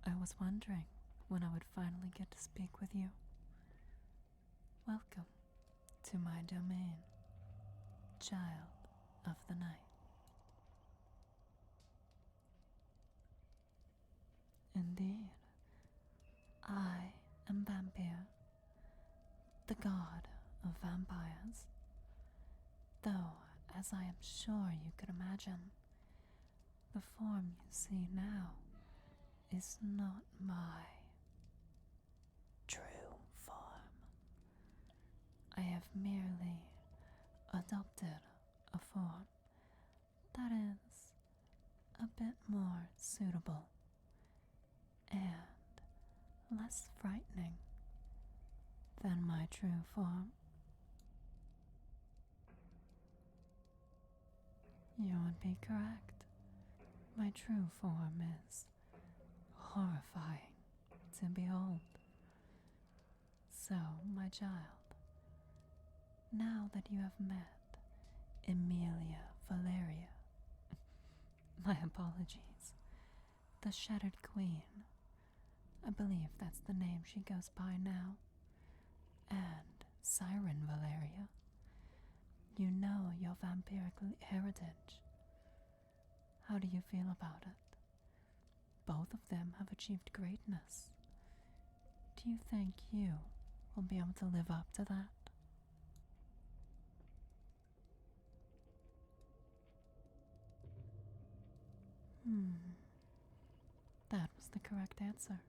I was wondering when I would finally get to speak with you. Welcome to my domain, Child of the Night. Indeed, I am Vampyr, the god of vampires. Though, as I am sure you could imagine, the form you see now is not my true form. I have merely adopted a form that is a bit more suitable and less frightening than my true form. You would be correct. My true form is horrifying to behold. So, my child, now that you have met Emilia Valeria, my apologies, the Shattered Queen, I believe that's the name she goes by now, and Siren Valeria, you know your vampiric heritage. How do you feel about it? Both of them have achieved greatness. Do you think you will be able to live up to that? That was the correct answer.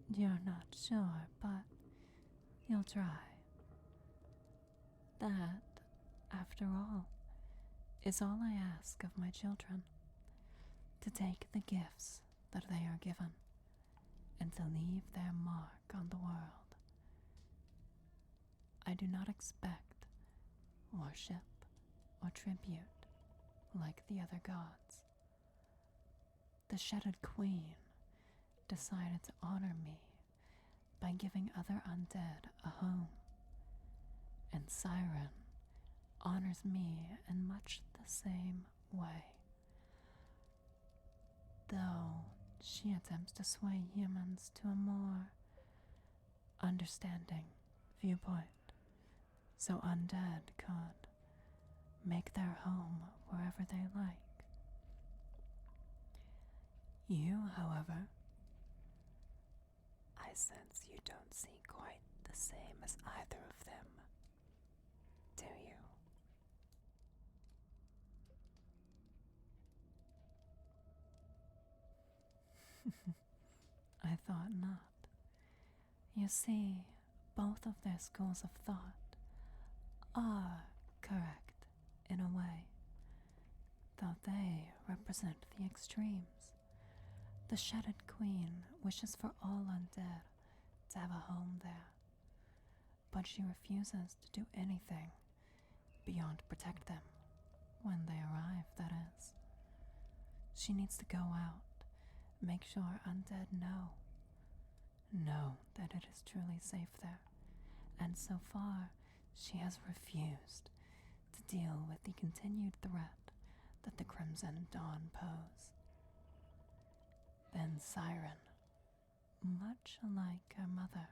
You're not sure, but you'll try. That, after all, is all I ask of my children, to take the gifts that they are given and to leave their mark on the world. I do not expect worship or tribute like the other gods. The Shattered Queen decided to honor me by giving other undead a home, and Siren honors me in much the same way. Though she attempts to sway humans to a more understanding viewpoint, so undead could make their home wherever they like. You, however, I sense you don't see quite the same as either of them, do you? I thought not. You see, both of their schools of thought are correct in a way, though they represent the extremes. The Shattered Queen wishes for all undead to have a home there, but she refuses to do anything beyond protect them when they arrive, that is. She needs to go out, make sure undead know that it is truly safe there, and so far she has refused to deal with the continued threat that the Crimson Dawn pose. Then Siren, much like her mother,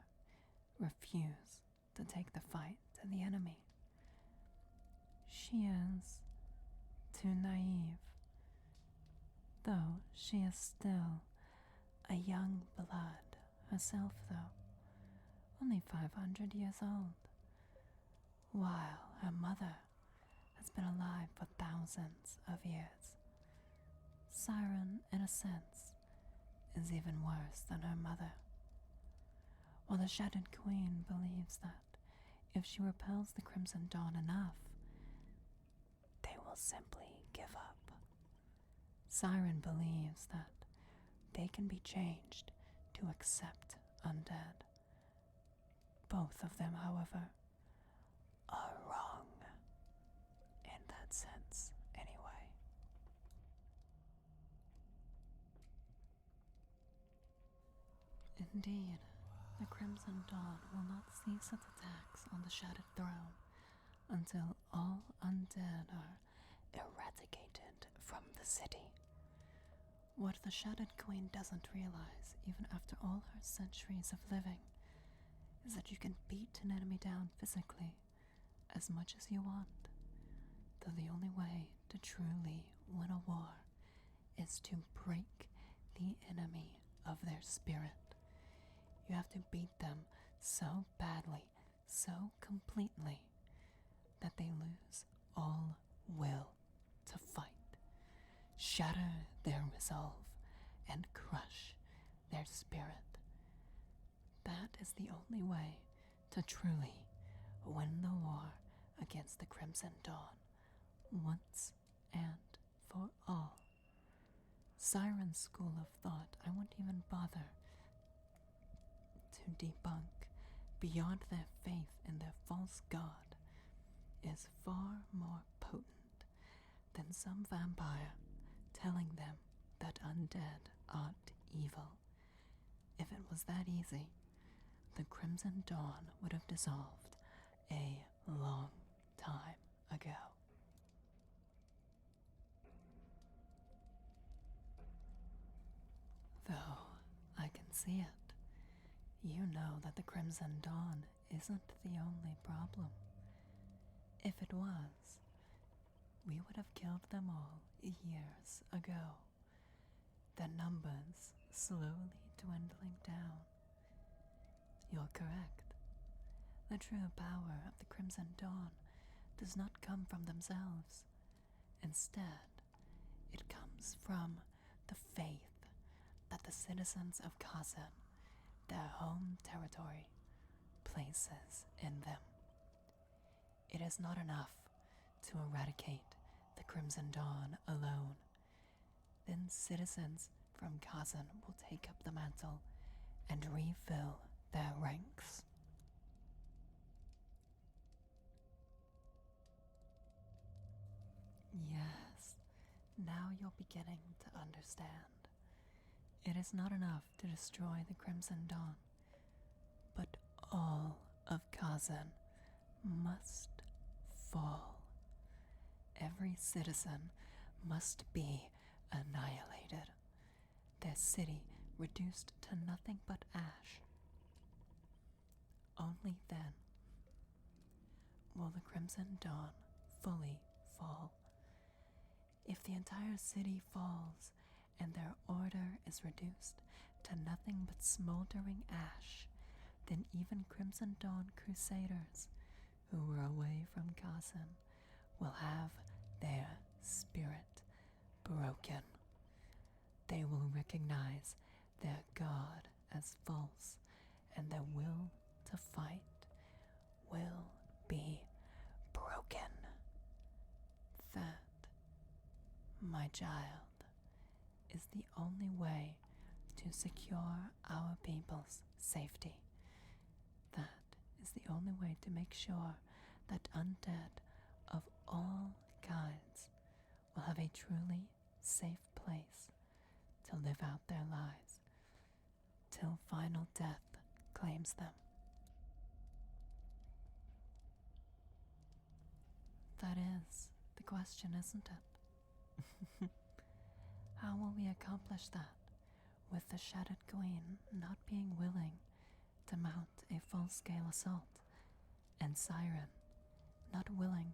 refused to take the fight to the enemy. She is too naive, though she is still a young blood herself, though, only 500 years old, while her mother has been alive for thousands of years. Siren, in a sense, is even worse than her mother, while the Shattered Queen believes that if she repels the Crimson Dawn enough, they will simply give up. Siren believes that they can be changed to accept undead. Both of them, however, are wrong, in that sense, anyway. Indeed, the Crimson Dawn will not cease its attacks on the Shattered Throne until all undead are eradicated from the city. What the Shattered Queen doesn't realize, even after all her centuries of living, is that you can beat an enemy down physically as much as you want, though the only way to truly win a war is to break the enemy of their spirit. You have to beat them so badly, so completely, that they lose all will to fight. Shatter their resolve and crush their spirit. That is the only way to truly win the war against the Crimson Dawn once and for all. Siren's school of thought I won't even bother to debunk beyond their faith in their false god is far more potent than some vampire telling them that undead aren't evil. If it was that easy, the Crimson Dawn would have dissolved a long time ago. Though I can see it, you know that the Crimson Dawn isn't the only problem. If it was, we would have killed them all years ago, their numbers slowly dwindling down. You're correct. The true power of the Crimson Dawn does not come from themselves. Instead, it comes from the faith that the citizens of Kazan, their home territory, places in them. It is not enough to eradicate the Crimson Dawn alone. Then citizens from Kazan will take up the mantle and refill their ranks. Yes, now you're beginning to understand. It is not enough to destroy the Crimson Dawn, but all of Kazan must fall. Every citizen must be annihilated, their city reduced to nothing but ash. Only then will the Crimson Dawn fully fall. If the entire city falls and their order is reduced to nothing but smoldering ash, then even Crimson Dawn Crusaders who were away from Kazan will have their spirit broken. They will recognize their god as false, and their will to fight will be broken. That, my child, is the only way to secure our people's safety. That is the only way to make sure that undead of all kinds will have a truly safe place to live out their lives till final death claims them. That is the question, isn't it? How will we accomplish that with the Shattered Queen not being willing to mount a full-scale assault, and Siren not willing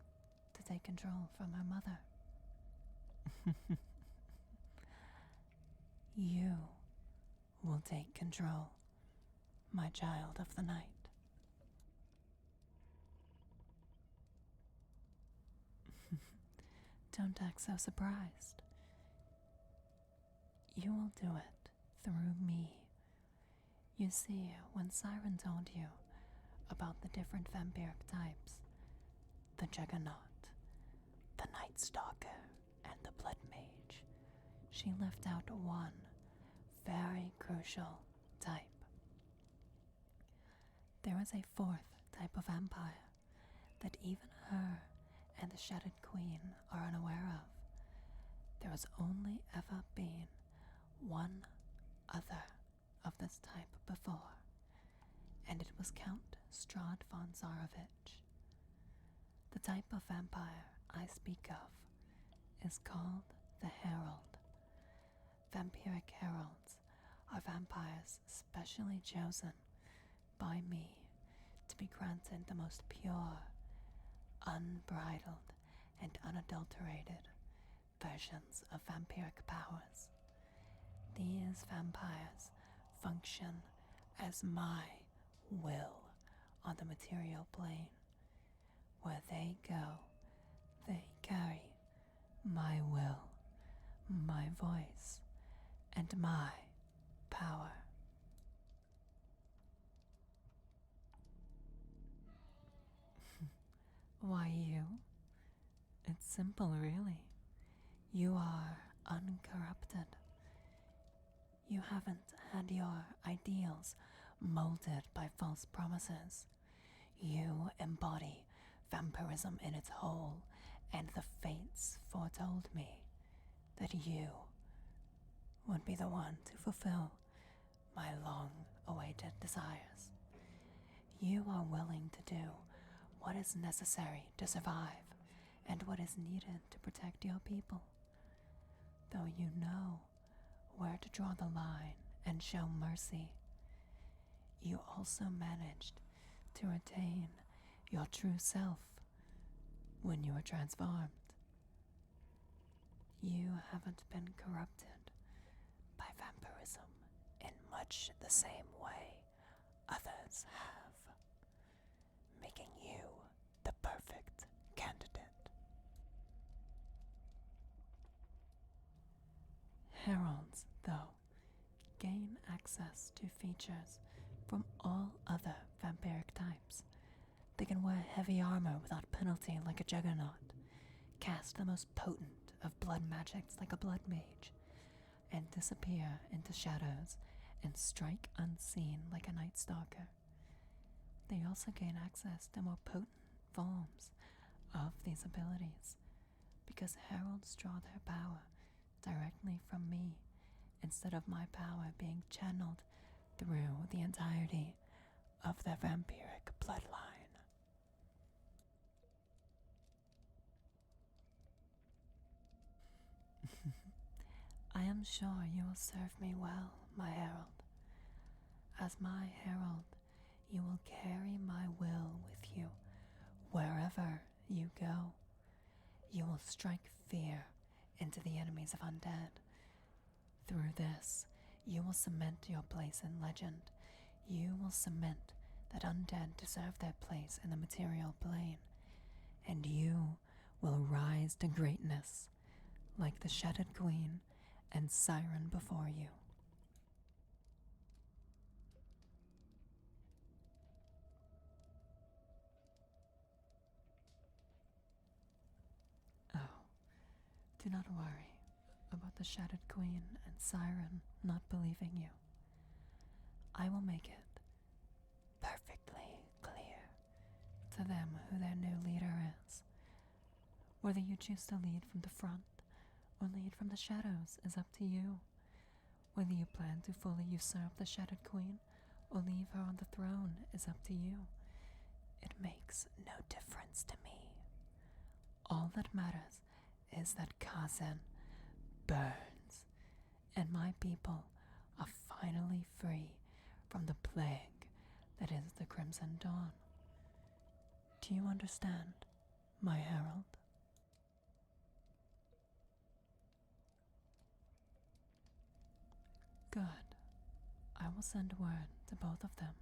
to take control from her mother? You will take control, my child of the night. Don't act so surprised. You will do it through me. You see, when Siren told you about the different vampiric types, the Juggernaut, the Night Stalker, and the Blood Mage, she left out one very crucial type. There is a fourth type of vampire that even her and the Shattered Queen are unaware of. There has only ever been one other of this type before, and it was Count Strahd von Zarovich. The type of vampire I speak of is called the Herald. Vampiric heralds are vampires specially chosen by me to be granted the most pure, unbridled, and unadulterated versions of vampiric powers. These vampires function as my will on the material plane. Where they go, they carry my will, my voice, and my power. Why you? It's simple, really. You are uncorrupted. You haven't had your ideals molded by false promises. You embody vampirism in its whole, and the fates foretold me that you would be the one to fulfill my long-awaited desires. You are willing to do what is necessary to survive and what is needed to protect your people. Though you know where to draw the line and show mercy, you also managed to retain your true self when you were transformed. You haven't been corrupted by vampirism in much the same way others have, making you the perfect candidate. Heralds, though, gain access to features from all other vampiric types. They can wear heavy armor without penalty like a juggernaut, cast the most potent of blood magics like a blood mage, and disappear into shadows and strike unseen like a night stalker. They also gain access to more potent forms of these abilities, because heralds draw their power directly from me, instead of my power being channeled through the entirety of their vampiric bloodline. I am sure you will serve me well, my herald. As my herald, you will carry my will with you wherever you go. You will strike fear into the enemies of undead. Through this, you will cement your place in legend. You will cement that undead deserve their place in the material plane, and you will rise to greatness like the Shattered Queen and Siren before you. Oh, do not worry about the Shattered Queen and Siren not believing you. I will make it perfectly clear to them who their new leader is. Whether you choose to lead from the front or lead from the shadows is up to you. Whether you plan to fully usurp the Shattered Queen or leave her on the throne is up to you. It makes no difference to me. All that matters is that Kazan burns, and my people are finally free from the plague that is the Crimson Dawn. Do you understand, my herald? Good. I will send word to both of them.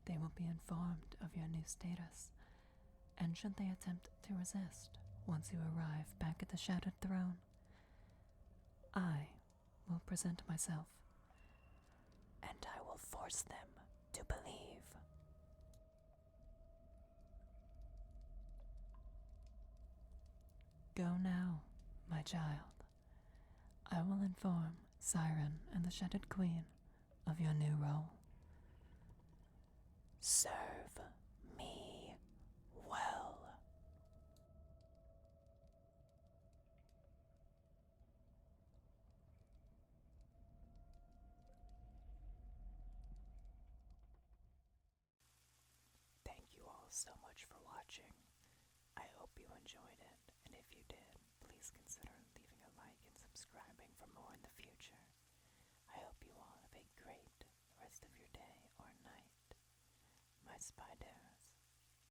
They will be informed of your new status, and should they attempt to resist once you arrive back at the Shattered Throne, I will present myself, and I will force them to believe. Go now, my child. I will inform Siren and the Shattered Queen of your new role. Serve me well. Thank you all so much